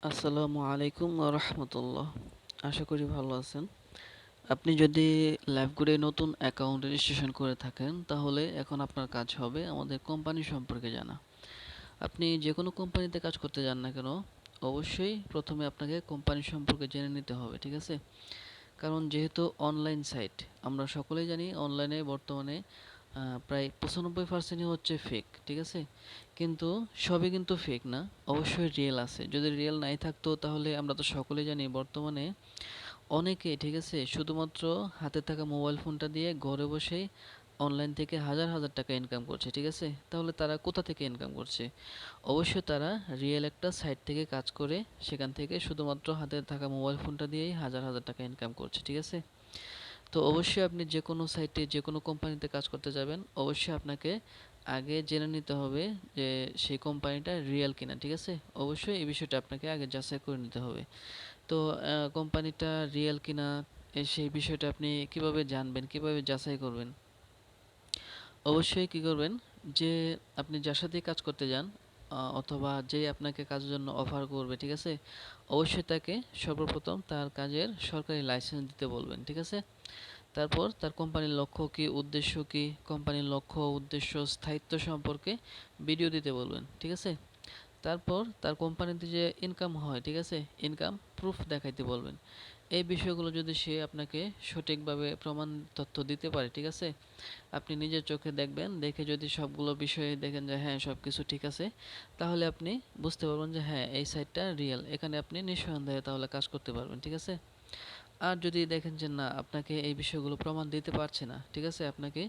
আসসালামু আলাইকুম রহমতুল্লাহ। আশা করি ভালো আছেন। আপনি যদি লাইফগুডে নতুন অ্যাকাউন্ট রেজিস্ট্রেশন করে থাকেন তাহলে এখন আপনার কাজ হবে আমাদের কোম্পানি সম্পর্কে জানা। আপনি যে কোনো কোম্পানিতে কাজ করতে যান না কেন, অবশ্যই প্রথমে আপনাকে কোম্পানি সম্পর্কে জেনে নিতে হবে, ঠিক আছে? কারণ যেহেতু অনলাইন সাইট, আমরা সকলেই জানি অনলাইনে বর্তমানে প্রায় 95%ই হচ্ছে ফেক, ঠিক আছে? কিন্তু সবই কিন্তু ফেক না, অবশ্যই রিয়েল আছে। যদি রিয়েল নাই থাকতো তাহলে আমরা তো সকলেই জানি বর্তমানে অনেকে, ঠিক আছে, শুধুমাত্র হাতে থাকা মোবাইল ফোনটা দিয়ে ঘরে বসেই অনলাইন থেকে হাজার হাজার টাকা ইনকাম করছে, ঠিক আছে? তাহলে তারা কোথা থেকে ইনকাম করছে? অবশ্যই তারা রিয়েল একটা সাইট থেকে কাজ করে সেখান থেকে শুধুমাত্র হাতে থাকা মোবাইল ফোনটা দিয়েই হাজার হাজার টাকা ইনকাম করছে, ঠিক আছে? তো অবশ্যই আপনি যে কোনো সাইটে যে কোনো কোম্পানিতে কাজ করতে যাবেন, অবশ্যই আপনাকে আগে জেনে নিতে হবে যে সেই কোম্পানিটা রিয়েল কিনা, ঠিক আছে? অবশ্যই এই বিষয়টা আপনাকে আগে যাচাই করে নিতে হবে। তো কোম্পানিটা রিয়েল কিনা সেই বিষয়টা আপনি কিভাবে জানবেন, কিভাবে যাচাই করবেন? অবশ্যই কি করবেন, যে আপনি যার সাথেই কাজ করতে যান অথবা যে আপনাকে কাজের জন্য অফার করবে, ঠিক আছে? অবশ্যই তাকে সর্বপ্রথম তার কাজের সরকারি লাইসেন্স দিতে বলবেন, ঠিক আছে? তারপর তার কোম্পানির লক্ষ্য কী, উদ্দেশ্য কী, কোম্পানির লক্ষ্য, উদ্দেশ্য, স্থায়িত্ব সম্পর্কে ভিডিও দিতে বলবেন, ঠিক আছে? তারপর তার কোম্পানিতে যে ইনকাম হয়, ঠিক আছে, ইনকাম প্রুফ দেখাইতে বলবেন। এই বিষয়গুলো যদি সে আপনাকে সঠিকভাবে প্রমাণ তথ্য দিতে পারে, ঠিক আছে, আপনি নিজের চোখে দেখবেন, দেখে যদি সবগুলো বিষয়ে দেখেন যে হ্যাঁ সব কিছু ঠিক আছে, তাহলে আপনি বুঝতে পারবেন যে হ্যাঁ এই সাইটটা রিয়েল, এখানে আপনি নিঃসন্দেহে তাহলে কাজ করতে পারবেন, ঠিক আছে? আর যদি দেখেন যে না, আপনাকে এই বিষয়গুলো প্রমাণ দিতে পারছে না, ঠিক আছে, আপনাকে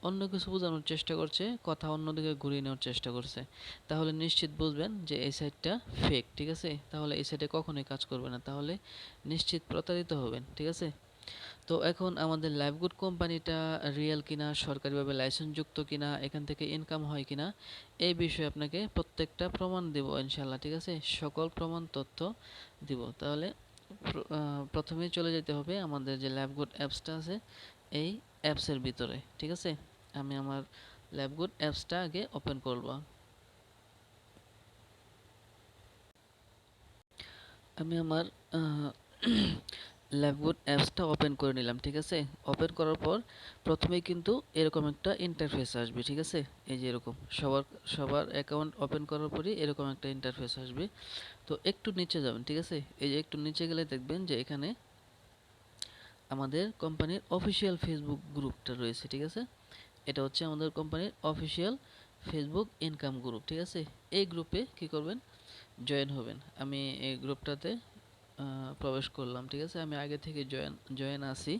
অন্য কিছু বোঝানোর চেষ্টা করছে, কথা অন্যদিকে ঘুরিয়ে নেওয়ার চেষ্টা করছে, তাহলে নিশ্চিত বুঝবেন যে এই সাইটটা ফেক, ঠিক আছে? তাহলে এই সাইটে কখনোই কাজ করবে না, তাহলে নিশ্চিত প্রতারিত হবেন, ঠিক আছে? তো এখন আমাদের লাইফগুড কোম্পানিটা রিয়েল কিনা, সরকারিভাবে লাইসেন্সযুক্ত কিনা, এখান থেকে ইনকাম হয় কিনা, এই বিষয়ে আপনাকে প্রত্যেকটা প্রমাণ দেব ইনশাল্লাহ, ঠিক আছে? সকল প্রমাণ তথ্য দিব। তাহলে প্রথমেই চলে যেতে হবে আমাদের যে ল্যাবগুড অ্যাপসটা আছে এই অ্যাপসের ভিতরে, ঠিক আছে? আমি আমার ল্যাবগুড অ্যাপসটা আগে ওপেন করব। আমি আমার ল্যাবগুড অ্যাপসটা ওপেন করে নিলাম, ঠিক আছে? ওপেন করার পর প্রথমেই কিন্তু এরকম একটা ইন্টারফেস আসবে, ঠিক আছে? এই যে এরকম সবার সবার অ্যাকাউন্ট ওপেন করার পরই এরকম একটা ইন্টারফেস আসবে। তো একটু নিচে যাবেন, ঠিক আছে? এই যে একটু নিচে গেলে দেখবেন যে এখানে আমাদের কোম্পানির অফিসিয়াল ফেসবুক গ্রুপটা রয়েছে, ঠিক আছে? এটা হচ্ছে আমাদের কোম্পানির অফিসিয়াল ফেসবুক ইনকাম গ্রুপ, ঠিক আছে? এই গ্রুপে কি করবেন, জয়েন হবেন। আমি এই গ্রুপটাতে প্রবেশ করলাম, ঠিক আছে? আমি আগে থেকে জয়েন আছি।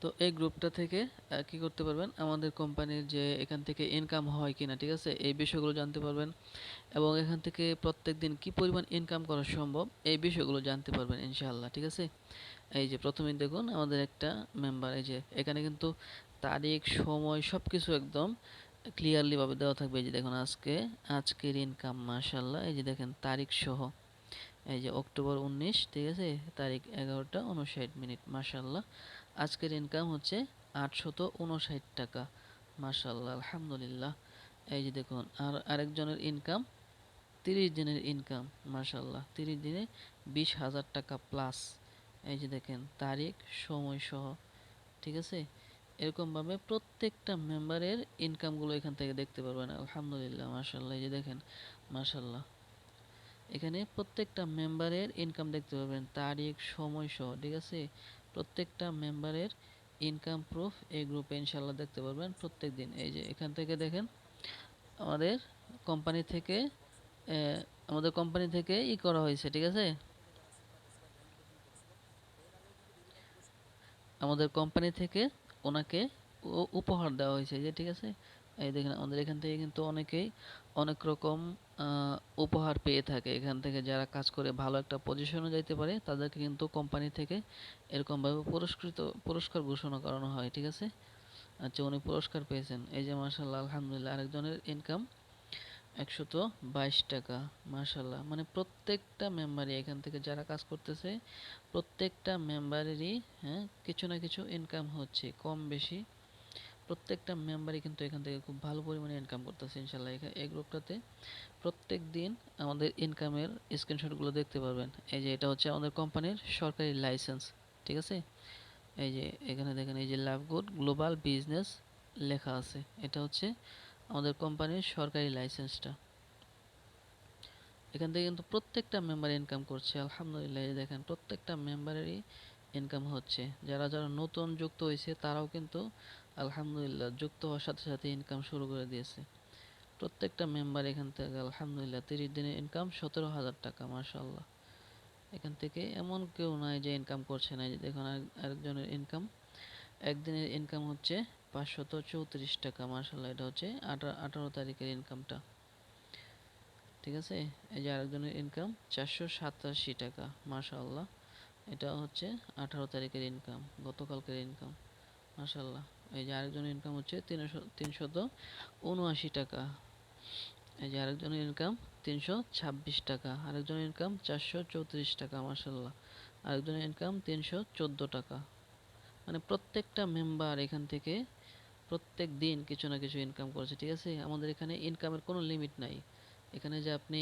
তো এই গ্রুপটা থেকে কি করতে পারবেন, আমাদের কোম্পানির যে এখান থেকে ইনকাম হয় কিনা, ঠিক আছে, এই বিষয়গুলো জানতে পারবেন, এবং এখান থেকে প্রত্যেকদিন কি পরিমাণ ইনকাম করা সম্ভব এই বিষয়গুলো জানতে পারবেন ইনশাআল্লাহ, ঠিক আছে? এই যে প্রথমেই দেখুন আমাদের একটা মেম্বার, এই যে এখানে কিন্তু তারিখ, সময় সবকিছু একদম ক্লিয়ারলি ভাবে দেওয়া থাকবে। এই যে দেখুন আজকের ইনকাম মাশাআল্লাহ, এই যে দেখেন তারিখ সহ, এই যে অক্টোবর 19, ঠিক আছে, তারিখ 11টা 59 মিনিট, মাশাআল্লাহ। আজকের ইনকাম হচ্ছে 859 টাকা, মাশাআল্লাহ, আলহামদুলিল্লাহ। এই যে দেখুন আরেকজনের ইনকাম 30 দিনের ইনকাম, মাশাআল্লাহ, 30 দিনে 20,000 টাকা প্লাস। এই যে দেখেন তারিখ, সময় সহ, ঠিক আছে? এরকমভাবে প্রত্যেকটা মেম্বারের ইনকামগুলো এখান থেকে দেখতে পারবেন, আলহামদুলিল্লাহ, মাশাআল্লাহ। এই যে দেখেন, মাশাআল্লাহ, এখানে প্রত্যেকটা মেম্বারের ইনকাম দেখতে পাবেন তারিখ, সময় সহ, ঠিক আছে? প্রত্যেকটা মেম্বারের ইনকাম প্রুফ এই গ্রুপে ইনশাল্লাহ দেখতে পারবেন প্রত্যেক দিন। এই যে এখান থেকে দেখেন আমাদের কোম্পানি থেকে আহ, আমাদের কোম্পানি থেকে করা হয়েছে, ঠিক আছে? আমাদের কোম্পানি থেকে ওনাকে উপহার দেওয়া হয়েছে, যে ঠিক আছে, এই দেখেন আমাদের এখান থেকে কিন্তু অনেকেই অনেক রকম উপহার পেয়ে থাকে। এখান থেকে যারা কাজ করে ভালো একটা পজিশনে যাইতে পারে তাদেরকে কিন্তু কোম্পানি থেকে এরকমভাবে পুরস্কার ঘোষণা করানো হয়, ঠিক আছে? আচ্ছা, উনি পুরস্কার পেয়েছেন, এই যে মাশাল্লাহ, আলহামদুলিল্লাহ। আরেকজনের ইনকাম 122 টাকা, মাশাল্লাহ। মানে প্রত্যেকটা মেম্বারই এখান থেকে যারা কাজ করতেছে প্রত্যেকটা মেম্বারেরই, হ্যাঁ, কিছু না কিছু ইনকাম হচ্ছে, কম বেশি প্রত্যেকটা মেম্বারই কিন্তু এখান থেকে খুব ভালো পরিমাণে ইনকাম করতেছে ইনশাল্লাহ। এই গ্রুপটাতে প্রত্যেক দিন আমাদের ইনকামের স্ক্রিনশটগুলো দেখতে পারবেন। এই যে এটা হচ্ছে আমাদের কোম্পানির সরকারি লাইসেন্স, ঠিক আছে? এই যে এখানে দেখেন, এই যে লাভগুড গ্লোবাল বিজনেস লেখা আছে, এটা হচ্ছে আমাদের কোম্পানির সরকারি লাইসেন্সটা। এখান থেকে কিন্তু প্রত্যেকটা মেম্বার ইনকাম করছে আলহামদুলিল্লাহ। এই দেখেন প্রত্যেকটা মেম্বারেরই ইনকাম হচ্ছে। যারা যারা নতুন যুক্ত হয়েছে তারাও কিন্তু আলহামদুলিল্লাহ যুক্ত হওয়ার সাথে সাথে ইনকাম শুরু করে দিয়েছে। প্রত্যেকটা মেম্বার এখান থেকে আলহামদুলিল্লাহ 30 দিনের ইনকাম 17,000 টাকা, মাশাআল্লাহ। এখান থেকে এমন কেউ নাই যে ইনকাম করছে না। এই যে দেখুন আরেকজনের ইনকাম, একদিনের ইনকাম হচ্ছে 534 টাকা, মাশাআল্লাহ। এটা হচ্ছে 18 তারিখের ইনকামটা, ঠিক আছে? এই যে আরেকজনের ইনকাম 487 টাকা, মাশাআল্লাহ। এটা হচ্ছে 18 তারিখের ইনকাম, গতকালকের ইনকাম, মাশাআল্লাহ। এই যে আরেকজনের ইনকাম হচ্ছে 379 টাকা। এই যে আরেকজনের ইনকাম 326 টাকা, আরেকজনের ইনকাম 434 টাকা, মাশাআল্লাহ। আরেকজনের ইনকাম 314 টাকা। মানে প্রত্যেকটা মেম্বার এখান থেকে প্রত্যেক দিন কিছু না কিছু ইনকাম করছে, ঠিক আছে? আমাদের এখানে ইনকামের কোনো লিমিট নাই। এখানে যে আপনি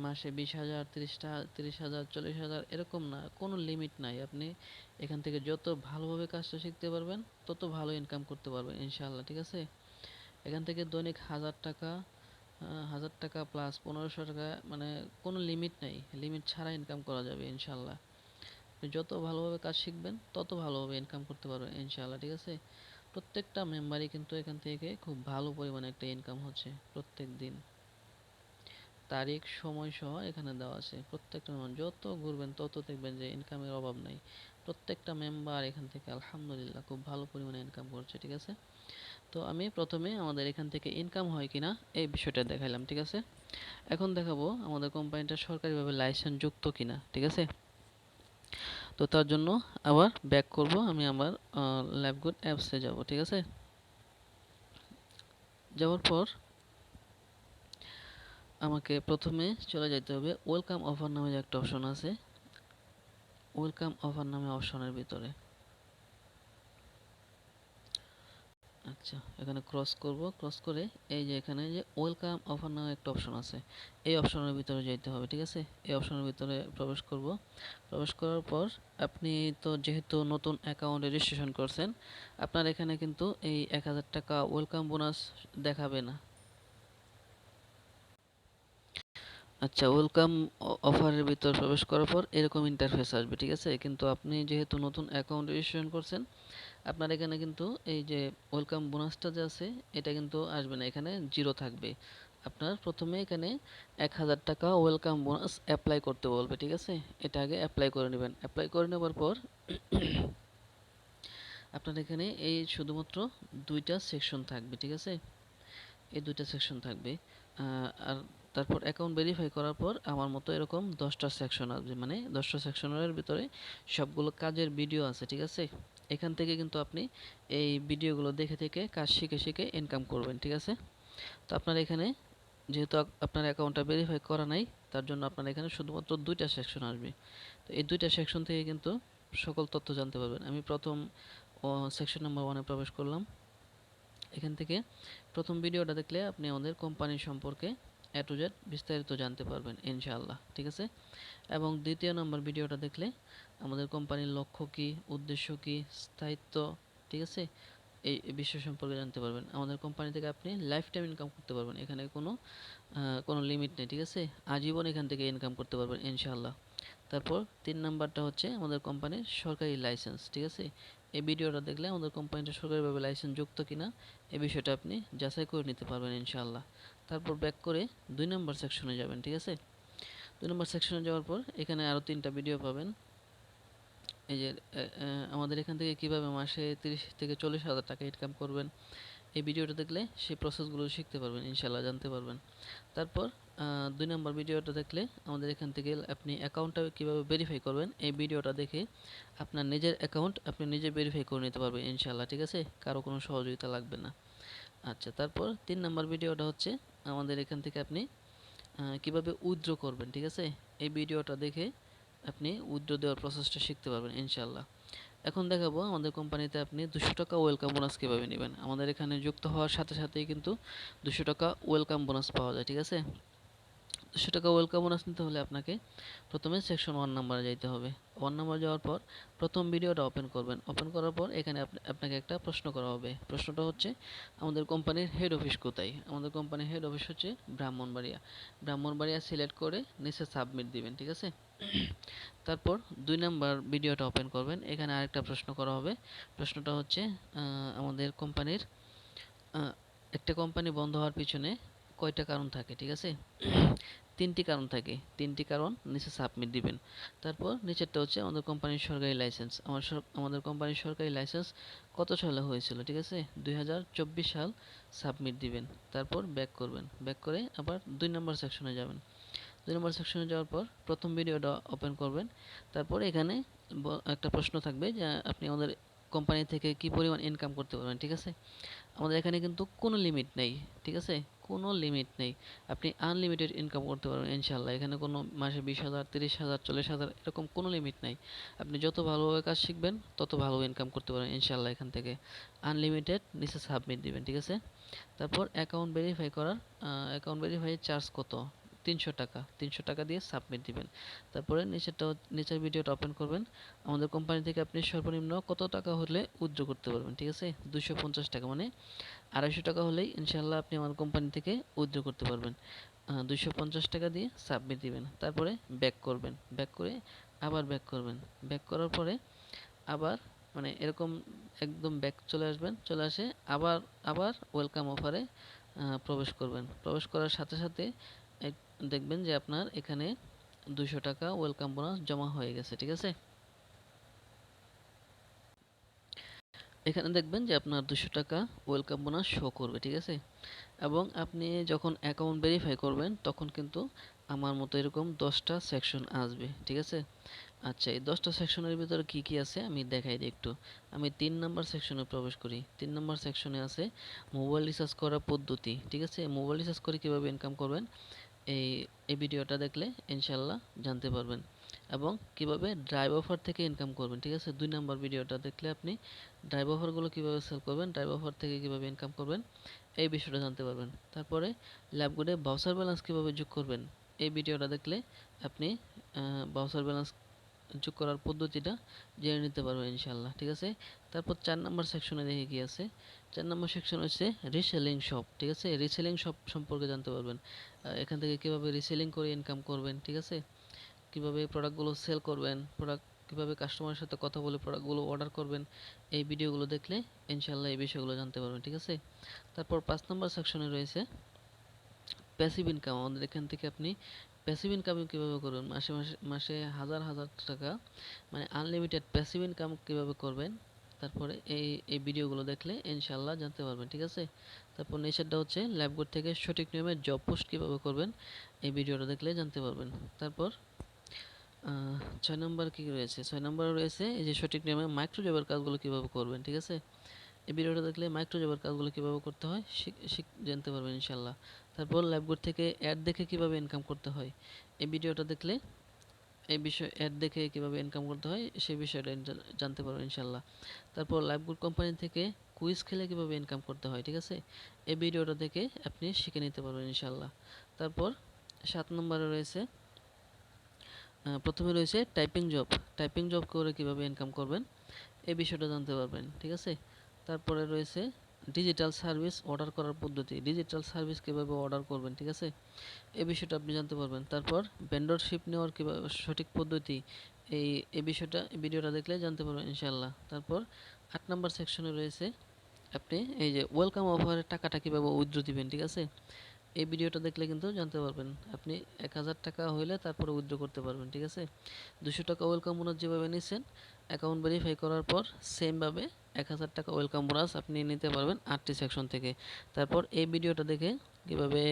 মাসে 20,000, 30,000, 40,000 এরকম না, কোনো লিমিট নাই। আপনি এখান থেকে যত ভালোভাবে কাজটা শিখতে পারবেন তত ভালো ইনকাম করতে পারবেন ইনশাআল্লাহ, ঠিক আছে? এখান থেকে দৈনিক 1,000 টাকা, 1,000 টাকা প্লাস 1500 টাকা, মানে কোনো লিমিট নেই, লিমিট ছাড়া ইনকাম করা যাবে ইনশাআল্লাহ। আপনি যত ভালোভাবে কাজ শিখবেন তত ভালোভাবে ইনকাম করতে পারবেন ইনশাআল্লাহ, ঠিক আছে? প্রত্যেকটা মেম্বারই কিন্তু এখান থেকে খুব ভালো পরিমাণে একটা ইনকাম হচ্ছে প্রত্যেক দিন। তারিখ সময় সহ এখানে দেওয়া আছে। প্রত্যেকটা মেম্বার যত ঘুরবেন তত দেখবেন যে ইনকামের অভাব নাই। প্রত্যেকটা মেম্বার এখান থেকে আলহামদুলিল্লাহ খুব ভালো পরিমাণে ইনকাম করছে, ঠিক আছে? তো আমি প্রথমে আমাদের এখান থেকে ইনকাম হয় কিনা এই বিষয়টা দেখাইলাম, ঠিক আছে? এখন দেখাবো আমাদের কোম্পানিটা সরকারিভাবে লাইসেন্স যুক্ত কিনা, ঠিক আছে? তো তার জন্য আবার ব্যাক করব, আমি আমার ল্যাবগুড অ্যাপসে যাব, ঠিক আছে? যাওয়ার পর আমাকে প্রথমে চলে যেতে হবে ওয়েলকাম অফার নামে যে একটা অপশন আছে, ওয়েলকাম অফার নামে অপশনের ভিতরে। আচ্ছা, এখানে ক্রস করব, ক্রস করে এই যে এখানে যে ওয়েলকাম অফার নামে একটা অপশন আছে, এই অপশনের ভিতরে যেতে হবে, ঠিক আছে? এই অপশনের ভিতরে প্রবেশ করব। প্রবেশ করার পর আপনি তো যেহেতু নতুন অ্যাকাউন্টে রেজিস্ট্রেশন করছেন, আপনার এখানে কিন্তু এই 1,000 টাকা ওয়েলকাম বোনাস দেখাবে না। আচ্ছা, ওয়েলকাম অফারের ভিতর প্রবেশ করার পর এরকম ইন্টারফেস আসবে, ঠিক আছে? কিন্তু আপনি যেহেতু নতুন অ্যাকাউন্ট রেজিস্ট্রেশন করছেন, আপনার এখানে কিন্তু এই যে ওয়েলকাম বোনাসটা যে আছে এটা কিন্তু আসবে না, এখানে জিরো থাকবে। আপনার প্রথমে এখানে 1,000 টাকা ওয়েলকাম বোনাস অ্যাপ্লাই করতে বলবে, ঠিক আছে? এটা আগে অ্যাপ্লাই করে নেবেন। অ্যাপ্লাই করে নেবার পর আপনার এখানে এই শুধুমাত্র দুইটা সেকশন থাকবে, ঠিক আছে? এই দুইটা সেকশন থাকবে। আর তারপর অ্যাকাউন্ট ভেরিফাই করার পর আমার মতো এরকম 10টা সেকশন আসবে, মানে 10টা সেকশনের ভিতরে সবগুলো কাজের ভিডিও আছে, ঠিক আছে? এখান থেকে কিন্তু আপনি এই ভিডিওগুলো দেখে থেকে কাজ শিখে শিখে ইনকাম করবেন, ঠিক আছে? তো আপনার এখানে যেহেতু আপনার অ্যাকাউন্টটা ভেরিফাই করা নাই, তার জন্য আপনার এখানে শুধুমাত্র দুইটা সেকশন আসবে। তো এই দুইটা সেকশন থেকে কিন্তু সকল তথ্য জানতে পারবেন। আমি প্রথম সেকশন নাম্বার 1-এ প্রবেশ করলাম। এখান থেকে প্রথম ভিডিওটা দেখলে আপনি আমাদের কোম্পানি সম্পর্কে A to Z বিস্তারিত জানতে পারবেন ইনশাআল্লাহ, ঠিক আছে? এবং দ্বিতীয় নম্বর ভিডিওটা দেখলে আমাদের কোম্পানির লক্ষ্য কী, উদ্দেশ্য কী, স্থায়িত্ব, ঠিক আছে? এই বিষয় সম্পর্কে জানতে পারবেন। আমাদের কোম্পানি থেকে আপনি লাইফ টাইম ইনকাম করতে পারবেন, এখানে কোনো লিমিট নেই, ঠিক আছে? আজীবন এখান থেকে ইনকাম করতে পারবেন ইনশাআল্লাহ। তারপর 3 নাম্বারটা হচ্ছে আমাদের কোম্পানির সরকারি লাইসেন্স, ঠিক আছে? এই ভিডিওটা দেখলে আমাদের কোম্পানিটা সরকারিভাবে লাইসেন্স যুক্ত কিনা এই বিষয়টা আপনি যাচাই করে নিতে পারবেন ইনশাআল্লাহ। তারপর ব্যাক করে 2 নম্বর সেকশনে যাবেন, ঠিক আছে? 2 নম্বর সেকশনে যাওয়ার পর এখানে আরও 3টা ভিডিও পাবেন। এই যে আমাদের এখান থেকে কিভাবে মাসে 30 থেকে 40,000 টাকা ইনকাম করবেন, এই ভিডিওটা দেখলে সেই প্রসেসগুলো শিখতে পারবেন ইনশাআল্লাহ, জানতে পারবেন। তারপর 2 নম্বর ভিডিওটা দেখলে আমাদের এখান থেকে আপনি অ্যাকাউন্টটা কীভাবে ভেরিফাই করবেন এই ভিডিওটা দেখে আপনার নিজের অ্যাকাউন্ট আপনি নিজে ভেরিফাই করে নিতে পারবেন ইনশাআল্লাহ, ঠিক আছে? কারো কোনো সহযোগিতা লাগবে না। আচ্ছা, তারপর 3 নম্বর ভিডিওটা হচ্ছে আমাদের এখান থেকে আপনি কীভাবে উইথড্র করবেন, ঠিক আছে? এই ভিডিওটা দেখে আপনি উইথড্র দেওয়ার প্রসেসটা শিখতে পারবেন ইনশাআল্লাহ। এখন দেখাবো আমাদের কোম্পানিতে আপনি 200 টাকা ওয়েলকাম বোনাস কীভাবে নেবেন। আমাদের এখানে যুক্ত হওয়ার সাথে সাথেই কিন্তু 200 টাকা ওয়েলকাম বোনাস পাওয়া যায়, ঠিক আছে? 200 টাকা ওয়েলকাম বোনাস নিতে হলে আপনাকে প্রথমে সেকশন 1 নাম্বারে যাইতে হবে। 1 নাম্বার যাওয়ার পর প্রথম ভিডিওটা ওপেন করবেন। ওপেন করার পর এখানে আপনাকে একটা প্রশ্ন করা হবে। প্রশ্নটা হচ্ছে আমাদের কোম্পানির হেড অফিস কোথায়? আমাদের কোম্পানির হেড অফিস হচ্ছে ব্রাহ্মণবাড়িয়া। ব্রাহ্মণবাড়িয়া সিলেক্ট করে নিচে সাবমিট দিবেন, ঠিক আছে? তারপর 2 নাম্বার ভিডিওটা ওপেন করবেন। এখানে আরেকটা প্রশ্ন করা হবে। প্রশ্নটা হচ্ছে আমাদের কোম্পানির আ একটা কোম্পানি বন্ধ হওয়ার পিছনে কয়টা কারণ থাকে, ঠিক আছে? 3টি কারণ থাকে। 3টি কারণ নিচে সাবমিট দিবেন। তারপর নিচেরটা হচ্ছে আমাদের কোম্পানির সরকারি লাইসেন্স। আমাদের কোম্পানির সরকারি লাইসেন্স কত সালে হয়েছিল, ঠিক আছে? 2024 সাল সাবমিট দিবেন। তারপর ব্যাক করবেন। ব্যাক করে আবার 2 নম্বর সেকশনে যাবেন। 2 নম্বর সেকশনে যাওয়ার পর প্রথম ভিডিওটা ওপেন করবেন। তারপর এখানে একটা প্রশ্ন থাকবে যে আপনি আমাদের কোম্পানি থেকে কি পরিমাণ ইনকাম করতে পারবেন, ঠিক আছে? আমাদের এখানে কিন্তু কোনো লিমিট নেই, ঠিক আছে? কোনো লিমিট নেই। আপনি আনলিমিটেড ইনকাম করতে পারবেন ইনশাআল্লাহ। এখানে কোনো মাসে 20,000, 30,000, 40,000 এরকম কোনো লিমিট নাই। আপনি যত ভালোভাবে কাজ শিখবেন তত ভালো ইনকাম করতে পারবেন ইনশাআল্লাহ এখান থেকে। আনলিমিটেড নিচে সাবমিট দিবেন, ঠিক আছে? তারপর অ্যাকাউন্ট ভেরিফাই চার্জ কত? ৩০০ টাকা। ৩০০ টাকা দিয়ে সাবমিট দিবেন। তারপরে নিচের ভিডিওটা ওপেন করবেন। আমাদের কোম্পানি থেকে আপনি সর্বনিম্ন কত টাকা হলে উইথড্র করতে পারবেন, ঠিক আছে? 250 টাকা, মানে 250 টাকা হলেই ইনশাআল্লাহ আপনি আমার কোম্পানি থেকে উইথড্র করতে পারবেন। 250 টাকা দিয়ে সাবমিট দিবেন। তারপরে ব্যাক করবেন। ব্যাক করে আবার ব্যাক করবেন। ব্যাক করার পরে আবার মানে এরকম একদম ব্যাক চলে আসবেন। চলে আসে আবার আবার ওয়েলকাম অফারে প্রবেশ করবেন। প্রবেশ করার সাথে সাথে এক দেখবেন যে আপনার এখানে 200 টাকা ওয়েলকাম বোনাস জমা হয়ে গেছে, ঠিক আছে? এখানে দেখবেন যে আপনার 200 টাকা ওয়েলকাম বোনাস শো করবে, ঠিক আছে? এবং আপনি যখন অ্যাকাউন্ট ভেরিফাই করবেন তখন কিন্তু আমার মতো এরকম 10টা সেকশন আসবে, ঠিক আছে? আচ্ছা, এই 10টা সেকশনের ভিতরে কি কি আছে আমি দেখাই দিই একটু। আমি 3 নাম্বার সেকশনে প্রবেশ করি। 3 নাম্বার সেকশনে আছে মোবাইল রিচার্জ করার পদ্ধতি, ঠিক আছে? মোবাইল রিচার্জ করে কিভাবে ইনকাম করবেন এই এই ভিডিওটা দেখলে ইনশাল্লাহ জানতে পারবেন। এবং কিভাবে ড্রাইভ অফার থেকে ইনকাম করবেন, ঠিক আছে? 2 নাম্বার ভিডিওটা দেখলে আপনি ড্রাইভ অফারগুলো কিভাবে সেল করবেন, ড্রাইভ অফার থেকে কিভাবে ইনকাম করবেন এই বিষয়টা জানতে পারবেন। তারপরে ল্যাবগুডে বাউচার ব্যালেন্স কিভাবে যোগ করবেন এই ভিডিওটা দেখলে আপনি বাউচার ব্যালেন্স যোগ করার পদ্ধতিটা জেনে নিতে পারবেন ইনশাল্লাহ, ঠিক আছে? তারপর 4 নাম্বার সেকশনে দেখে কি আছে। 4 নাম্বার সেকশন হচ্ছে রিসেলিং শপ, ঠিক আছে? রিসেলিং শপ সম্পর্কে জানতে পারবেন। এখান থেকে কিভাবে রিসেলিং করে ইনকাম করবেন, ঠিক আছে? কিভাবে প্রোডাক্টগুলো সেল করবেন, কিভাবে কাস্টমারের সাথে কথা বলে প্রোডাক্টগুলো অর্ডার করবেন এই ভিডিওগুলো দেখলে ইনশাল্লাহ এই বিষয়গুলো জানতে পারবেন, ঠিক আছে? তারপর 5 নাম্বার সেকশনে রয়েছে প্যাসিভ ইনকাম। আমাদের এখান থেকে আপনি প্যাসিভ ইনকাম কীভাবে করবেন, মাসে হাজার হাজার টাকা মানে আনলিমিটেড প্যাসিভ ইনকাম কীভাবে করবেন, তারপরে এই ভিডিওগুলো দেখলে ইনশাল্লাহ জানতে পারবেন, ঠিক আছে? তারপর নিচেরটা হচ্ছে ল্যাবগুড থেকে সঠিক নিয়মে জব পোস্ট কীভাবে করবেন এই ভিডিওটা দেখলে জানতে পারবেন। তারপর 6 নম্বর কী রয়েছে? 6 নম্বরে রয়েছে এই যে সঠিক নিয়মে মাইক্রো জবের কাজগুলো কীভাবে করবেন, ঠিক আছে? এই ভিডিওটা দেখলে মাইক্রো জবের কাজগুলো কীভাবে করতে হয় জানতে পারবেন ইনশাল্লাহ। তারপর ল্যাবগুড থেকে অ্যাড দেখে কীভাবে ইনকাম করতে হয় এই ভিডিওটা দেখলে এই বিষয় অ্যাড দেখে কীভাবে ইনকাম করতে হয় সেই বিষয়টা জানতে পারবেন ইনশাল্লাহ। তারপর লাইভগুড কোম্পানি থেকে কুইজ খেলে কীভাবে ইনকাম করতে হয়, ঠিক আছে? এই ভিডিওটা দেখে আপনি শিখে নিতে পারবেন ইনশাল্লাহ। তারপর 7 নম্বরে রয়েছে প্রথমে রয়েছে টাইপিং জব করে কীভাবে ইনকাম করবেন এই বিষয়টা জানতে পারবেন, ঠিক আছে? তারপরে রয়েছে ডিজিটাল সার্ভিস অর্ডার করার পদ্ধতি, ডিজিটাল সার্ভিস কীভাবে অর্ডার করবেন, ঠিক আছে? এই বিষয়টা আপনি জানতে পারবেন। তারপর ভেন্ডরশিপ নেওয়ার কীভাবে সঠিক পদ্ধতি এই বিষয়টা এই ভিডিওটা দেখলে জানতে পারবেন ইনশাআল্লাহ। তারপর 8 নাম্বার সেকশনে রয়েছে আপনি এই যে ওয়েলকাম অফারের টাকাটা কীভাবে উইথড্র দিবেন, ঠিক আছে? এই ভিডিওটা দেখলে কিন্তু জানতে পারবেন। আপনি 1000 টাকা হইলে তারপরে উইথড্র করতে পারবেন, ঠিক আছে? 200 টাকা ওয়েলকাম বোনাস যেভাবে নিচ্ছেন অ্যাকাউন্ট ভেরিফাই করার পর সেমভাবে 1000 টাকা ওয়েলকাম বোনাস আপনি নিতে পারবেন 8টি সেকশন থেকে। তারপর এই ভিডিওটা দেখে কীভাবে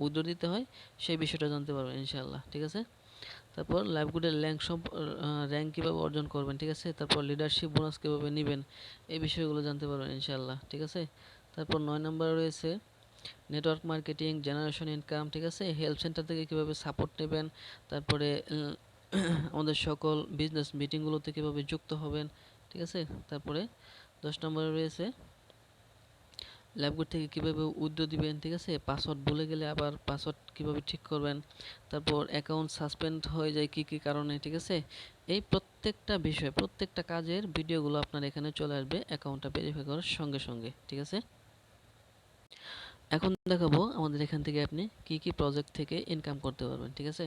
উইথড্র দিতে হয় সেই বিষয়টা জানতে পারবেন ইনশাআল্লাহ, ঠিক আছে? তারপর লাইভগুডের র্যাঙ্ক কীভাবে অর্জন করবেন, ঠিক আছে? তারপর লিডারশিপ বোনাস কীভাবে নেবেন এই বিষয়গুলো জানতে পারবেন ইনশাআল্লাহ, ঠিক আছে? তারপর 9 নম্বরে রয়েছে নেটওয়ার্ক মার্কেটিং, জেনারেশন ইনকাম, ঠিক আছে? হেল্প সেন্টার থেকে কীভাবে সাপোর্ট নেবেন, তারপরে আমাদের সকল বিজনেস মিটিংগুলোতে কীভাবে যুক্ত হবেন, ঠিক আছে। তারপরে 10 নম্বরে রয়েছে ল্যাবগুড থেকে কীভাবে উইথড্র দিবেন, ঠিক আছে। পাসওয়ার্ড ভুলে গেলে আবার পাসওয়ার্ড কীভাবে ঠিক করবেন, তারপর অ্যাকাউন্ট সাসপেন্ড হয়ে যায় কী কী কারণে, ঠিক আছে। এই প্রত্যেকটা বিষয়, প্রত্যেকটা কাজের ভিডিওগুলো আপনার এখানে চলে আসবে অ্যাকাউন্টটা ভেরিফাই করার সঙ্গে সঙ্গে, ঠিক আছে। এখন দেখাবো আমাদের এখান থেকে আপনি কি কি প্রজেক্ট থেকে ইনকাম করতে পারবেন, ঠিক আছে।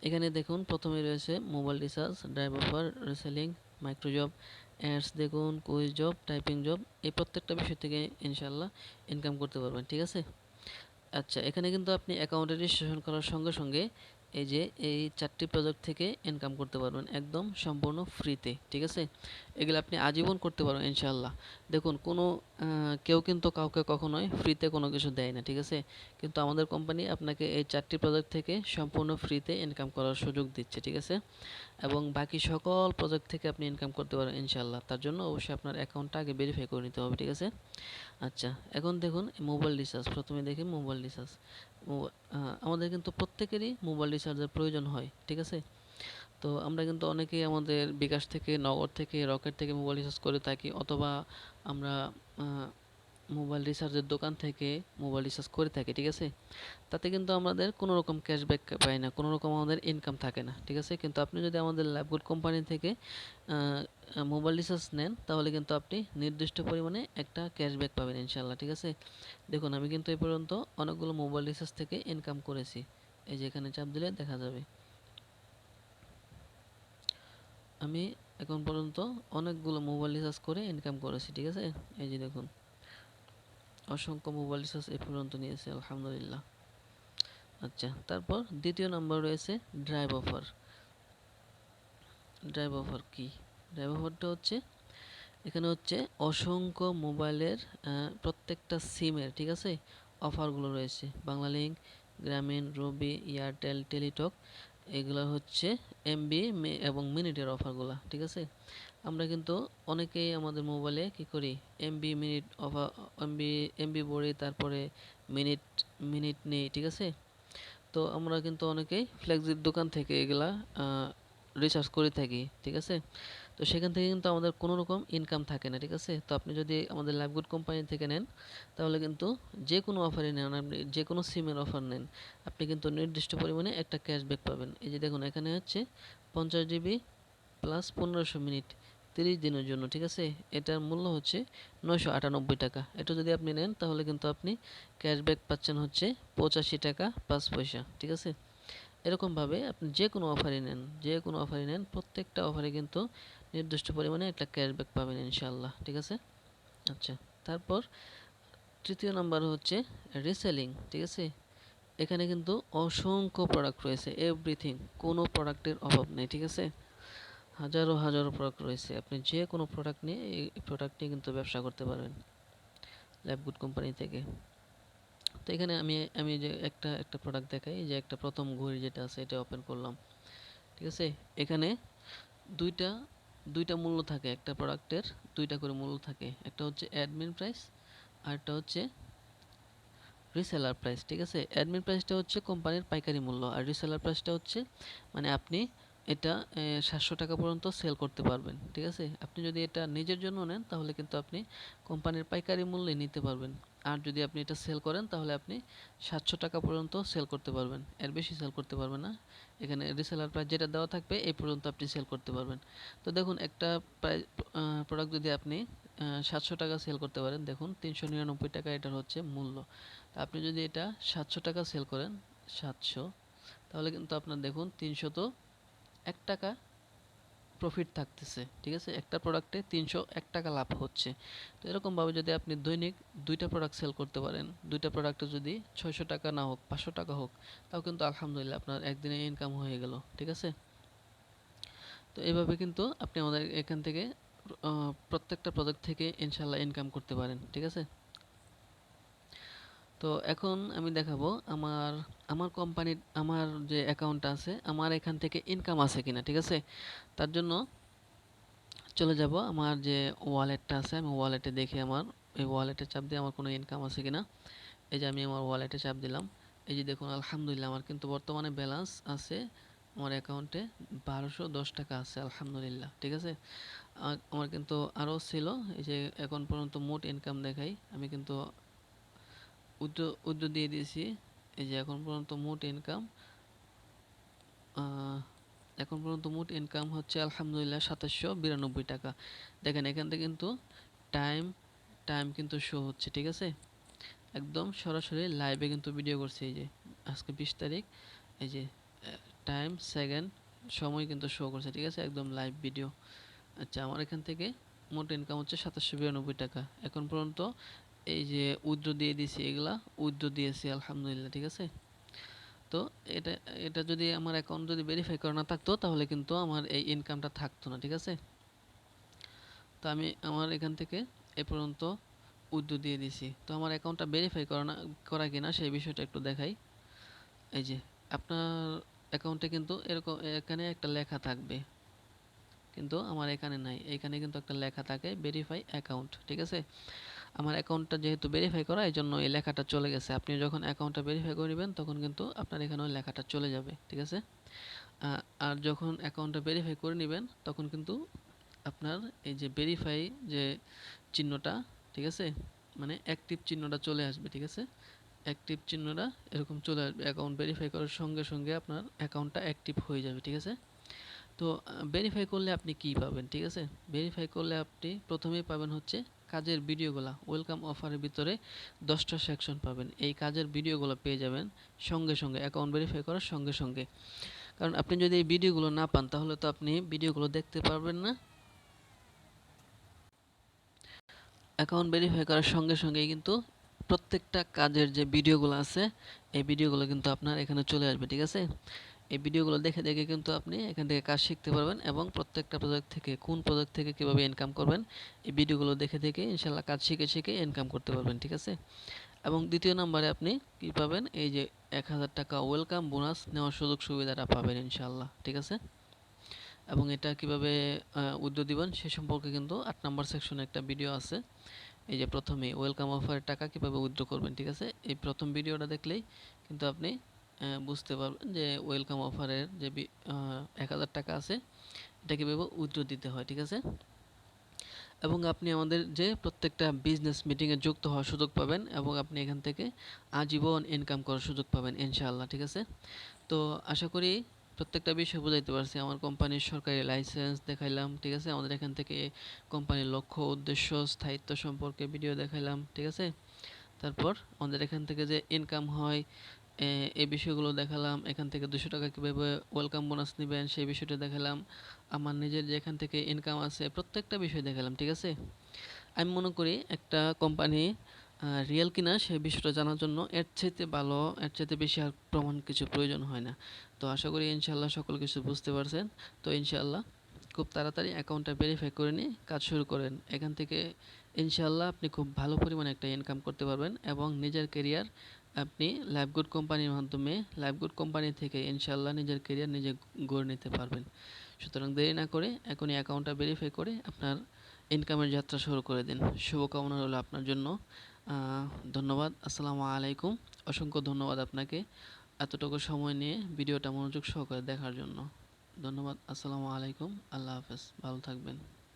এখানে দেখুন প্রথমে রয়েছে mobile recharge, drive offer, reselling, micro job, ads দেখুন, কুইজ জব, টাইপিং জব, এই প্রত্যেকটা বিষয় থেকে ইনশাল্লাহ ইনকাম করতে পারবেন, ঠিক আছে। আচ্ছা, এখানে কিন্তু আপনি অ্যাকাউন্ট রেজিস্ট্রেশন করার সঙ্গে সঙ্গে এই যে এই 4টি প্রজেক্ট থেকে ইনকাম করতে পারবেন একদম সম্পূর্ণ ফ্রিতে, ঠিক আছে। এগুলো আপনি আজীবন করতে পারবেন ইনশাআল্লাহ। দেখুন কোনো কেউ কিন্তু কাউকে কখনোই ফ্রিতে কোনো কিছু দেয় না, ঠিক আছে। কিন্তু আমাদের কোম্পানি আপনাকে এই 4টি প্রজেক্ট থেকে সম্পূর্ণ ফ্রিতে ইনকাম করার সুযোগ দিচ্ছে, ঠিক আছে। এবং বাকি সকল প্রজেক্ট থেকে আপনি ইনকাম করতে পারবেন ইনশাআল্লাহ। তার জন্য অবশ্যই আপনার অ্যাকাউন্টটা আগে ভেরিফাই করে নিতে হবে, ঠিক আছে। আচ্ছা, এখন দেখুন মোবাইল রিচার্জ। প্রথমে দেখি মোবাইল রিচার্জ। আমাদের কিন্তু প্রত্যেকেরই মোবাইল রিচার্জের প্রয়োজন হয়, ঠিক আছে। তো আমরা কিন্তু অনেকেই আমাদের বিকাশ থেকে, নগদ থেকে, রকেট থেকে মোবাইল রিচার্জ করে থাকি, অথবা আমরা মোবাইল রিচার্জের দোকান থেকে মোবাইল রিচার্জ করে থাকি, ঠিক আছে। তাতে কিন্তু আমাদের কোনো রকম ক্যাশব্যাক পাই না, কোনো রকম আমাদের ইনকাম থাকে না, ঠিক আছে। কিন্তু আপনি যদি আমাদের ল্যাবগুড কোম্পানি থেকে মোবাইল রিচার্জ নেন, তাহলে কিন্তু আপনি নির্দিষ্ট পরিমাণে একটা ক্যাশব্যাক পাবেন ইনশাআল্লাহ, ঠিক আছে। দেখুন আমি কিন্তু এই পর্যন্ত অনেকগুলো মোবাইল রিচার্জ থেকে ইনকাম করেছি। এই যে এখানে চাপ দিলে দেখা যাবে আমি এখন পর্যন্ত অনেকগুলো মোবাইল রিচার্জ করে ইনকাম করেছি, ঠিক আছে। এই যে দেখুন অসংখ্য মোবাইল রিচার্জ এ পর্যন্ত নিয়েছি আলহামদুলিল্লাহ। আচ্ছা, তারপর দ্বিতীয় নাম্বার রয়েছে ড্রাইভ অফার। ড্রাইভ অফার কি? ড্রাইভ অফারটা হচ্ছে এখানে হচ্ছে অসংখ্য মোবাইলের প্রত্যেকটা সিমের, ঠিক আছে, অফারগুলো রয়েছে। বাংলালিংক, গ্রামীণ, রবি, এয়ারটেল, টেলিটক, এগুলো হচ্ছে এমবি এবং মিনিটের অফারগুলো, ঠিক আছে। আমরা কিন্তু অনেকেই আমাদের মোবাইলে কি করি, MB minute offer, MB MB ভরি, তারপরে মিনিট মিনিট নেই, ঠিক আছে। তো আমরা কিন্তু অনেকেই ফ্লেক্সির দোকান থেকে এগুলা রিচার্জ করে থাকি, ঠিক আছে। তো সেখান থেকে কিন্তু আমাদের কোনো রকম ইনকাম থাকে না, ঠিক আছে। তো আপনি যদি আমাদের লাইফগুড কোম্পানি থেকে নেন, তাহলে কিন্তু যে কোনো অফারই নেন, আপনি যে কোনো সিমের অফার নেন, আপনি কিন্তু নির্দিষ্ট পরিমাণে একটা ক্যাশব্যাক পাবেন। এই যে দেখুন এখানে হচ্ছে 50 জিবি প্লাস 1500 মিনিট 30 দিনের জন্য, ঠিক আছে। এটার মূল্য হচ্ছে 998 টাকা। এটা যদি আপনি নেন তাহলে কিন্তু আপনি ক্যাশব্যাক পাচ্ছেন হচ্ছে 85 টাকা 5 পয়সা, ঠিক আছে। এরকমভাবে আপনি যে কোনো অফারই নেন, যে কোনো অফারই নেন, প্রত্যেকটা অফারে কিন্তু নির্দিষ্ট পরিমাণে একটা ক্যাশব্যাক পাবেন ইনশাআল্লাহ, ঠিক আছে। আচ্ছা, তারপর তৃতীয় নাম্বার হচ্ছে রিসেলিং, ঠিক আছে। এখানে কিন্তু অসংখ্য প্রোডাক্ট রয়েছে, এভরিথিং, কোনো প্রোডাক্টের অভাব নেই, ঠিক আছে। হাজারো হাজারো প্রোডাক্ট রয়েছে, আপনি যে কোনো প্রোডাক্ট নিয়ে এই প্রোডাক্ট নিয়ে কিন্তু ব্যবসা করতে পারবেন ল্যাবগুড কোম্পানি থেকে। তো এখানে আমি আমি যে একটা একটা প্রোডাক্ট দেখাই, যে একটা প্রথম ঘড়ি যেটা আছে এটা ওপেন করলাম, ঠিক আছে। এখানে দুইটা দুইটা মূল্য থাকে, একটা প্রোডাক্টের দুইটা করে মূল্য থাকে, একটা হচ্ছে অ্যাডমিন প্রাইস আর একটা হচ্ছে রিসেলার প্রাইস, ঠিক আছে। অ্যাডমিন প্রাইসটা হচ্ছে কোম্পানির পাইকারি মূল্য, আর রিসেলার প্রাইসটা হচ্ছে মানে আপনি এটা 700 টাকা পর্যন্ত সেল করতে পারবেন, ঠিক আছে। আপনি যদি এটা নিজের জন্য নেন তাহলে কিন্তু আপনি কোম্পানির পাইকারি মূল্যে নিতে পারবেন। আর যদি আপনি এটা সেল করেন তাহলে আপনি 700 টাকা পর্যন্ত সেল করতে পারবেন, এর বেশি সেল করতে পারবেন না। এখানে রিসেলার প্রাইস যেটা দেওয়া থাকবে এই পর্যন্ত আপনি সেল করতে পারবেন। তো দেখুন একটা প্রাইস প্রোডাক্ট যদি আপনি 700 টাকা সেল করতে পারেন, দেখুন 399 টাকা এটার হচ্ছে মূল্য। তা আপনি যদি এটা 700 টাকা সেল করেন, 700, তাহলে কিন্তু আপনার দেখুন 301 টাকা প্রফিট থাকতেছে, ঠিক আছে। একটা প্রোডাক্টে 301 টাকা লাভ হচ্ছে। তো এরকমভাবে যদি আপনি দৈনিক দুইটা প্রোডাক্ট সেল করতে পারেন, দুইটা প্রোডাক্টে যদি 600 টাকা না হোক 500 টাকা হোক, তাও কিন্তু আলহামদুলিল্লাহ আপনার একদিনে ইনকাম হয়ে গেল, ঠিক আছে। তো এইভাবে কিন্তু আপনি আমাদের এখান থেকে প্রত্যেকটা প্রোডাক্ট থেকে ইনশাল্লাহ ইনকাম করতে পারেন, ঠিক আছে। তো এখন আমি দেখাবো আমার আমার কোম্পানির আমার যে অ্যাকাউন্টটা আছে আমার এখান থেকে ইনকাম আছে কিনা, ঠিক আছে। তার জন্য চলে যাব আমার যে ওয়ালেটটা আছে, আমি ওয়ালেটে দেখি আমার এই ওয়ালেটে চাপ দিয়ে আমার কোনো ইনকাম আছে কিনা। এই যে আমি আমার ওয়ালেটে চাপ দিলাম, এই যে দেখুন আলহামদুলিল্লাহ আমার কিন্তু বর্তমানে ব্যালেন্স আছে আমার অ্যাকাউন্টে 1210 টাকা আছে আলহামদুলিল্লাহ। ঠিক আছে, আমার কিন্তু আরও ছিল। এই যে এখন পর্যন্ত মোট ইনকাম দেখাই, আমি কিন্তু উইথড্র দিয়ে দিয়েছি। এই যে এখন পর্যন্ত মোট ইনকাম, এখন পর্যন্ত মোট ইনকাম হচ্ছে আলহামদুলিল্লাহ 2792 টাকা। দেখেন এখান থেকে কিন্তু টাইম টাইম কিন্তু শো হচ্ছে। ঠিক আছে, একদম সরাসরি লাইভে কিন্তু ভিডিও করছে। এই যে আজকে 20 তারিখ, এই যে টাইম সেকেন্ড সময় কিন্তু শো করছে। ঠিক আছে, একদম লাইভ ভিডিও। আচ্ছা, আমার এখান থেকে মোট ইনকাম হচ্ছে 2792 টাকা। এখন পর্যন্ত এই যে উইথড্র দিয়ে দিয়েছি, এগুলা উইথড্র দিয়েছি আলহামদুলিল্লাহ। ঠিক আছে, তো এটা এটা যদি আমার অ্যাকাউন্ট যদি ভেরিফাই করা না থাকতো তাহলে কিন্তু আমার এই ইনকামটা থাকতো না। ঠিক আছে, তো আমি আমার এখান থেকে এ পর্যন্ত উইথড্র দিয়ে দিছি। তো আমার অ্যাকাউন্টটা ভেরিফাই করা কিনা সেই বিষয়টা একটু দেখাই। এই যে আপনার অ্যাকাউন্টে কিন্তু এরকম এখানে একটা লেখা থাকবে, কিন্তু আমার এখানে নাই। এখানে কিন্তু একটা লেখা থাকে ভেরিফাই অ্যাকাউন্ট। ঠিক আছে, আমার অ্যাকাউন্টটা যেহেতু ভেরিফাই করা, এই জন্য এই লেখাটা চলে গেছে। আপনি যখন অ্যাকাউন্টটা ভেরিফাই করবেন তখন কিন্তু আপনার এখানে ওই লেখাটা চলে যাবে। ঠিক আছে, আর যখন অ্যাকাউন্টটা ভেরিফাই করে নেবেন তখন কিন্তু আপনার এই যে ভেরিফাই যে চিহ্নটা, ঠিক আছে, মানে অ্যাক্টিভ চিহ্নটা চলে আসবে। ঠিক আছে, অ্যাক্টিভ চিহ্নটা এরকম চলে আসবে। অ্যাকাউন্ট ভেরিফাই করার সঙ্গে সঙ্গে আপনার অ্যাকাউন্টটা অ্যাক্টিভ হয়ে যাবে। ঠিক আছে, তো ভেরিফাই করলে আপনি কি পাবেন? ঠিক আছে, ভেরিফাই করলে আপনি প্রথমেই পাবেন হচ্ছে কাজের ভিডিওগুলো। ওয়েলকাম অফারের ভিতরে 10টা সেকশন পাবেন। এই কাজের ভিডিওগুলো পেয়ে যাবেন সঙ্গে সঙ্গে, অ্যাকাউন্ট ভেরিফাই করার সঙ্গে সঙ্গে। কারণ আপনি যদি এই ভিডিওগুলো না পান তাহলে তো আপনি ভিডিওগুলো দেখতে পারবেন না। অ্যাকাউন্ট ভেরিফাই করার সঙ্গে সঙ্গেই কিন্তু প্রত্যেকটা কাজের যে ভিডিওগুলো আছে এই ভিডিওগুলো কিন্তু আপনার এখানে চলে আসবে। ঠিক আছে, এই ভিডিওগুলো দেখে দেখে কিন্তু আপনি এখান থেকে কাজ শিখতে পারবেন এবং প্রত্যেকটা প্রজেক্ট থেকে কোন প্রজেক্ট থেকে কীভাবে ইনকাম করবেন এই ভিডিওগুলো দেখে দেখে ইনশাল্লাহ কাজ শিখে শিখে ইনকাম করতে পারবেন। ঠিক আছে, এবং দ্বিতীয় নম্বরে আপনি কী পাবেন? এই যে 1000 টাকা ওয়েলকাম বোনাস নেওয়ার সুযোগ সুবিধাটা পাবেন ইনশাল্লাহ। ঠিক আছে, এবং এটা কিভাবে উইথড্র দিবেন সে সম্পর্কে কিন্তু 8 নম্বর সেকশনে একটা ভিডিও আছে। এই যে প্রথমে ওয়েলকাম অফারের টাকা কিভাবে উইথড্র করবেন। ঠিক আছে, এই প্রথম ভিডিওটা দেখলেই কিন্তু আপনি বুঝতে পারবেন যে ওয়েলকাম অফারের যে 1000 টাকা আছে এটা কীভাবে উইথড্র দিতে হয়। ঠিক আছে, এবং আপনি আমাদের যে প্রত্যেকটা বিজনেস মিটিংয়ে যুক্ত হওয়ার সুযোগ পাবেন এবং আপনি এখান থেকে আজীবন ইনকাম করার সুযোগ পাবেন ইনশাআল্লাহ। ঠিক আছে, তো আশা করি প্রত্যেকটা বিষয় বুঝাইতে পারছি। আমার কোম্পানির সরকারি লাইসেন্স দেখাইলাম। ঠিক আছে, আমাদের এখান থেকে কোম্পানির লক্ষ্য উদ্দেশ্য স্থায়িত্ব সম্পর্কে ভিডিও দেখাইলাম। ঠিক আছে, তারপর আমাদের এখান থেকে যে ইনকাম হয় এই বিষয়গুলো দেখালাম। এখান থেকে 200 টাকা কীভাবে ওয়েলকাম বোনাস নেবেন সেই বিষয়টা দেখালাম। আমার নিজের যে এখান থেকে ইনকাম আছে প্রত্যেকটা বিষয় দেখালাম। ঠিক আছে, আমি মনে করি একটা কোম্পানি রিয়েল কিনা সেই বিষয়টা জানার জন্য এর চাইতে ভালো, এর চাইতে বেশি আর প্রমাণ কিছু প্রয়োজন হয় না। তো আশা করি ইনশাল্লাহ সকল কিছু বুঝতে পারছেন। তো ইনশাল্লাহ খুব তাড়াতাড়ি অ্যাকাউন্টটা ভেরিফাই করে নিয়ে কাজ শুরু করেন। এখান থেকে ইনশাল্লাহ আপনি খুব ভালো পরিমাণে একটা ইনকাম করতে পারবেন এবং নিজের কেরিয়ার আপনি লাইফগুড কোম্পানির মাধ্যমে, লাইফগুড কোম্পানি থেকে ইনশাল্লাহ নিজের কেরিয়ার নিজে গড়ে নিতে পারবেন। সুতরাং দেরি না করে এখনই অ্যাকাউন্টটা ভেরিফাই করে আপনার ইনকামের যাত্রা শুরু করে দিন। শুভকামনা রইল আপনার জন্য। ধন্যবাদ। আসসালামু আলাইকুম। অসংখ্য ধন্যবাদ আপনাকে এতটুকু সময় নিয়ে ভিডিওটা মনোযোগ সহকারে দেখার জন্য। ধন্যবাদ। আসসালামু আলাইকুম। আল্লাহ হাফেজ। ভালো থাকবেন।